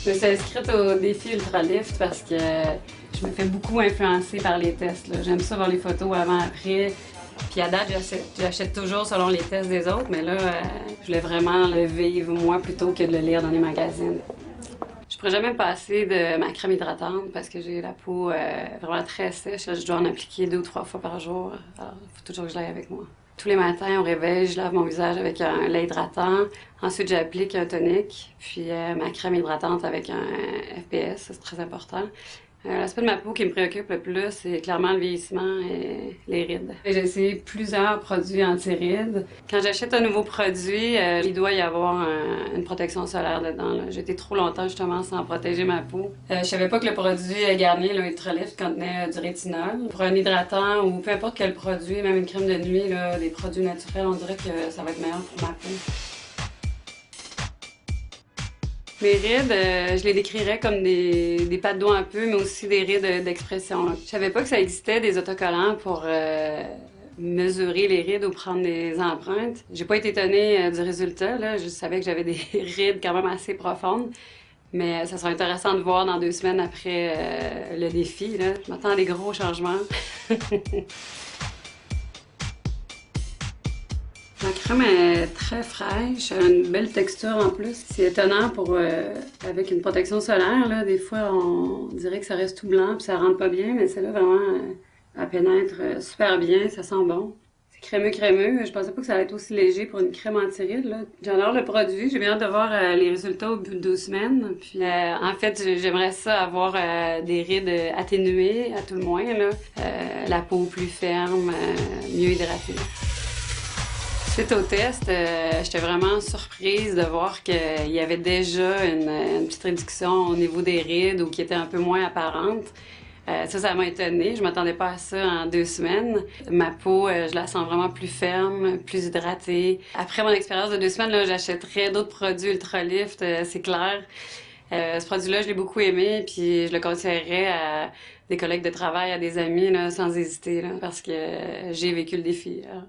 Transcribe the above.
Je me suis inscrite au défi Ultralift parce que je me fais beaucoup influencer par les tests. J'aime ça voir les photos avant-après. Puis à date, j'achète toujours selon les tests des autres, mais là, je voulais vraiment le vivre moi plutôt que de le lire dans les magazines. Je pourrais jamais me passer de ma crème hydratante parce que j'ai la peau vraiment très sèche. Je dois en appliquer 2 ou 3 fois par jour. Alors, il faut toujours que je l'aille avec moi. Tous les matins, au réveil, je lave mon visage avec un lait hydratant. Ensuite, j'applique un tonique, puis ma crème hydratante avec un FPS, c'est très important. L'aspect de ma peau qui me préoccupe le plus, c'est clairement le vieillissement et les rides. J'ai essayé plusieurs produits anti-rides. Quand j'achète un nouveau produit, il doit y avoir une protection solaire dedans. J'ai été trop longtemps justement sans protéger ma peau. Je savais pas que le produit Garnier, le Ultralift, contenait du rétinol. Pour un hydratant ou peu importe quel produit, même une crème de nuit, des produits naturels, on dirait que ça va être meilleur pour ma peau. Mes rides, je les décrirais comme des pattes d'eau un peu, mais aussi des rides d'expression. Je savais pas que ça existait des autocollants pour mesurer les rides ou prendre des empreintes. J'ai pas été étonnée du résultat, là. Je savais que j'avais des rides quand même assez profondes. Mais ça sera intéressant de voir dans 2 semaines après le défi, là. Je m'attends à des gros changements. La crème est très fraîche, elle a une belle texture en plus. C'est étonnant avec une protection solaire, là, des fois on dirait que ça reste tout blanc puis ça rentre pas bien, mais celle-là vraiment, elle pénètre super bien, ça sent bon. C'est crémeux. Je pensais pas que ça allait être aussi léger pour une crème anti-rides. J'adore le produit, j'ai bien hâte de voir les résultats au bout de 2 semaines. Puis en fait, j'aimerais ça avoir des rides atténuées à tout le moins, là. La peau plus ferme, mieux hydratée. Suite au test, j'étais vraiment surprise de voir qu'il y avait déjà une petite réduction au niveau des rides ou qui était un peu moins apparente. Ça m'a étonnée. Je m'attendais pas à ça en 2 semaines. Ma peau, je la sens vraiment plus ferme, plus hydratée. Après mon expérience de 2 semaines, là, j'achèterais d'autres produits Ultralift, c'est clair. Ce produit-là, je l'ai beaucoup aimé, puis je le conseillerais à des collègues de travail, à des amis, là, sans hésiter, là, parce que j'ai vécu le défi. Là.